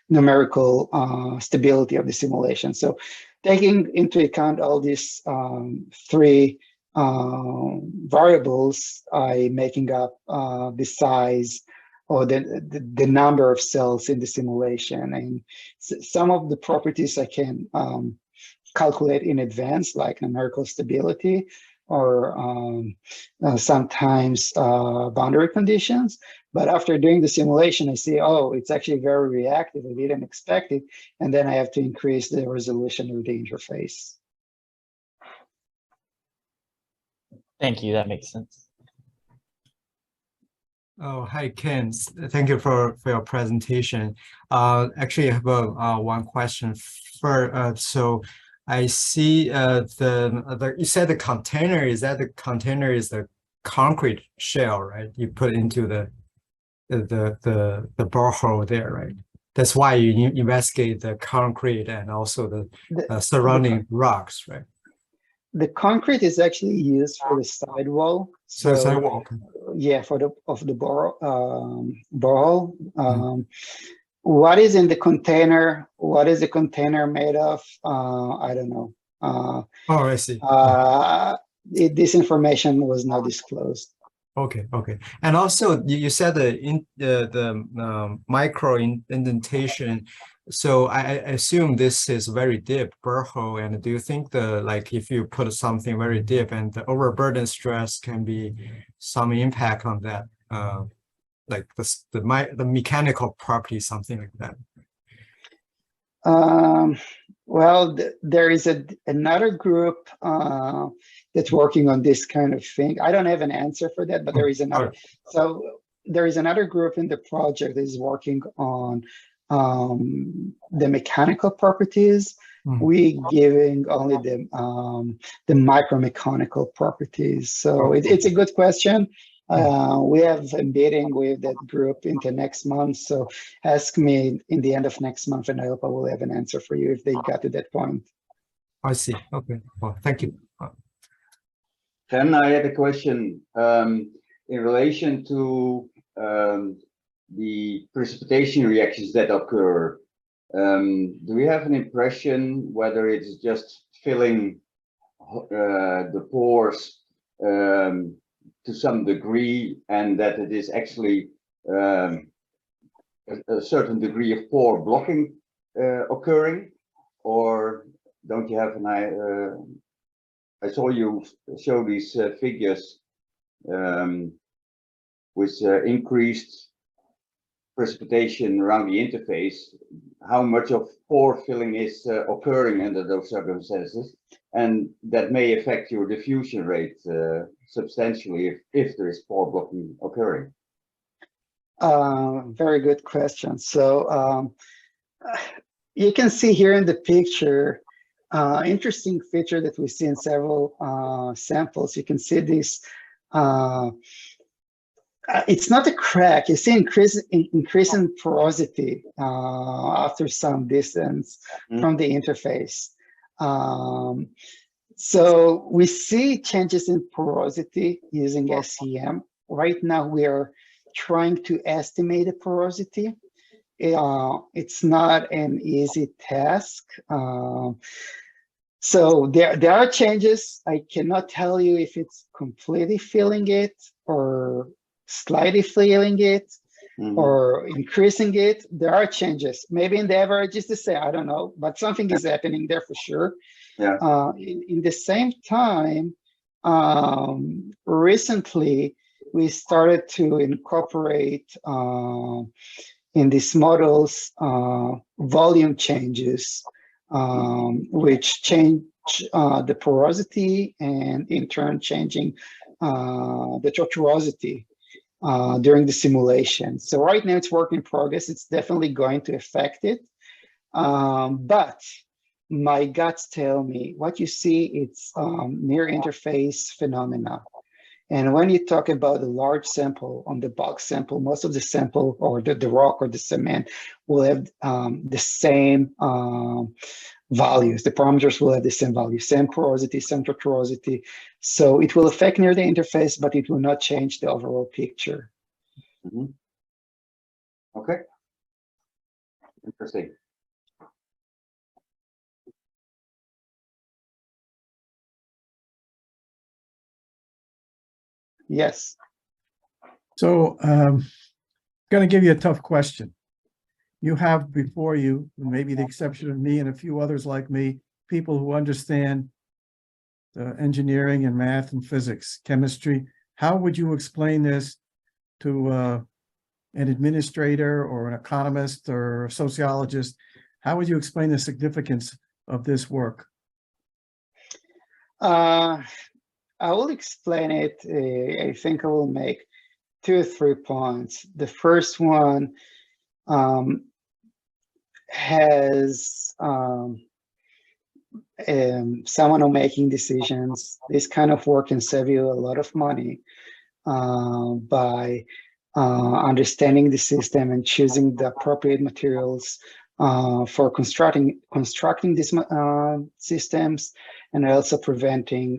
numerical stability of the simulation. So taking into account all these three variables, I making up the size or the number of cells in the simulation. And some of the properties I can calculate in advance, like numerical stability, or sometimes boundary conditions. But after doing the simulation, I see, oh, it's actually very reactive. I didn't expect it. And then I have to increase the resolution of the interface. Thank you. That makes sense. Oh, hi, Ken. Thank you for your presentation. Actually, I have one question. So I see you said the container, is that the container is the concrete shell, right? You put into the borehole there, right? That's why you investigate the concrete and also the surrounding rocks, right? The concrete is actually used for the sidewall. So sidewalk. Yeah, for the borehole. What is in the container? What is the container made of? I don't know. Oh, I see. This information was not disclosed. Okay. And also, you said the micro indentation. So I assume this is very deep borehole. And do you think if you put something very deep and the overburden stress can be some impact on that, like the mechanical property, something like that? Well, there is another group that's working on this kind of thing. I don't have an answer for that, but there is another. So there is another group in the project that is working on the mechanical properties. We giving only the micromechanical properties. So it's a good question. We have a meeting with that group into next month. So ask me in the end of next month, and I hope I will have an answer for you if they got to that point. I see. Okay. Well, thank you. Chen, I had a question in relation to the precipitation reactions that occur. Do we have an impression whether it's just filling the pores to some degree, and that it is actually a certain degree of pore blocking occurring, or don't you have an idea? I saw you show these figures with increased precipitation around the interface. How much of pore filling is occurring under those circumstances, and that may affect your diffusion rate substantially if there is pore blocking occurring? Very good question. So you can see here in the picture, interesting feature that we see in several samples. You can see this. It's not a crack. You see increasing porosity after some distance from the interface. So we see changes in porosity using SEM. Right now, we are trying to estimate the porosity. It's not an easy task. So there are changes. I cannot tell you if it's completely filling it or slightly filling it or increasing it. There are changes. Maybe in the average is the same, I don't know, but something is happening there for sure. Yeah. In the same time, recently we started to incorporate in these models volume changes, which change the porosity and in turn changing the tortuosity during the simulation. So right now it's work in progress. It's definitely going to affect it. But my guts tell me what you see, it's near interface phenomena. And when you talk about a large sample on the box sample, most of the sample or the rock or the cement will have the same values. The parameters will have the same value, same porosity, same tortuosity. So it will affect near the interface, but it will not change the overall picture. Okay. Interesting. Yes. So going to give you a tough question. You have before you, maybe the exception of me and a few others like me, people who understand engineering and math and physics, chemistry. How would you explain this to an administrator or an economist or a sociologist? How would you explain the significance of this work? I will explain it. I think I will make 2 or 3 points. The first one has someone who making decisions. This kind of work can save you a lot of money by understanding the system and choosing the appropriate materials for constructing these systems, and also preventing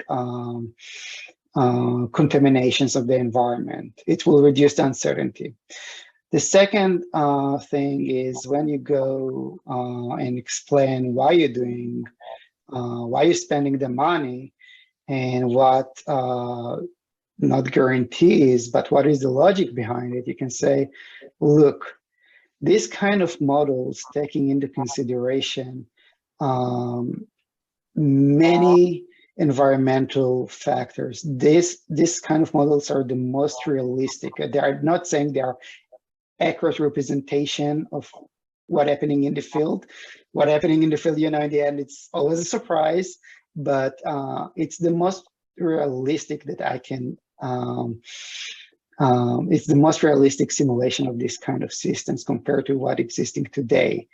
contaminations of the environment. It will reduce the uncertainty. The second thing is when you go and explain why you're doing, why you're spending the money, and what not guarantees, but what is the logic behind it, you can say, look, this kind of models taking into consideration many environmental factors. This kind of models are the most realistic. They are not saying they are accurate representation of what happening in the field. What happening in the field, in the end, it's always a surprise, but it's the most realistic that I can. It's the most realistic simulation of this kind of systems compared to what existing today.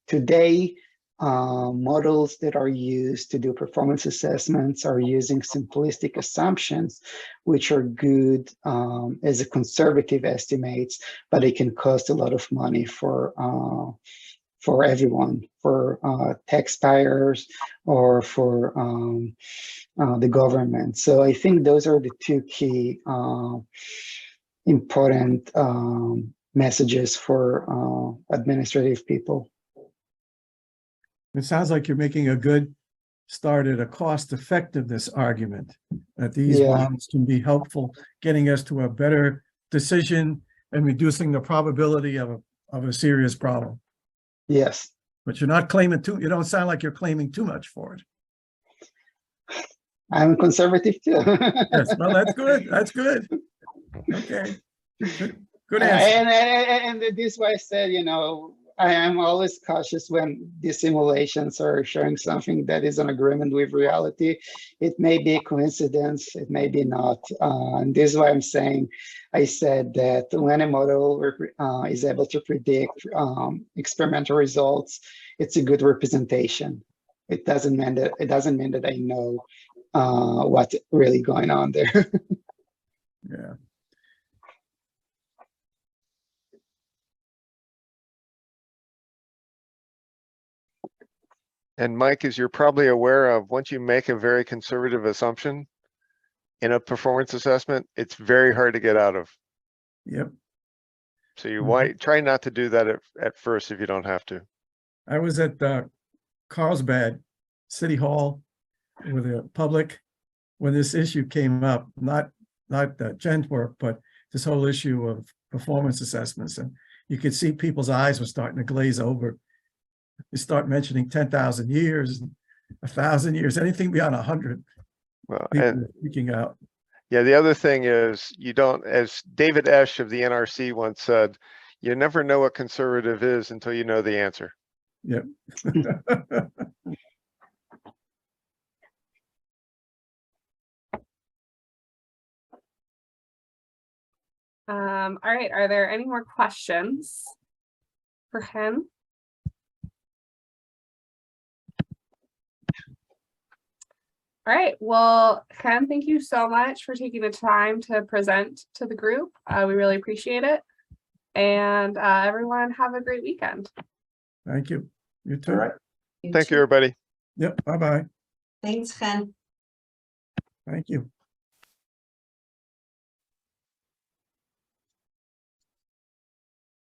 Today, models that are used to do performance assessments are using simplistic assumptions, which are good as a conservative estimates, but they can cost a lot of money for everyone, for taxpayers or for the government. So I think those are the 2 key important messages for administrative people. It sounds like you're making a good start at a cost effectiveness argument, that these bonds can be helpful, getting us to a better decision and reducing the probability of a serious problem. Yes. But you're not claiming you don't sound like you're claiming too much for it. I'm conservative too. Yes, well, that's good. That's good. Okay. Good answer. And this is why I said, I am always cautious when these simulations are showing something that is in agreement with reality. It may be a coincidence, it may be not. And this is why I said that when a model is able to predict experimental results, it's a good representation. It doesn't mean that I know what's really going on there. Yeah. And Mike, as you're probably aware of, once you make a very conservative assumption in a performance assessment, it's very hard to get out of. Yep. So you try not to do that at first if you don't have to. I was at Carlsbad City Hall with the public when this issue came up, not Chen's work, but this whole issue of performance assessments. And you could see people's eyes were starting to glaze over. You start mentioning 10,000 years, 1,000 years, anything beyond 100. Well, People and are freaking out. yeah, the other thing is you don't, as David Esch of the NRC once said, you never know what conservative is until you know the answer. Yep. All right, are there any more questions for him? All right, well, Chen, thank you so much for taking the time to present to the group. We really appreciate it. And everyone have a great weekend. Thank you. You too. All right. Thank you, everybody. Yep. Bye-bye. Thanks, Chen. Thank you.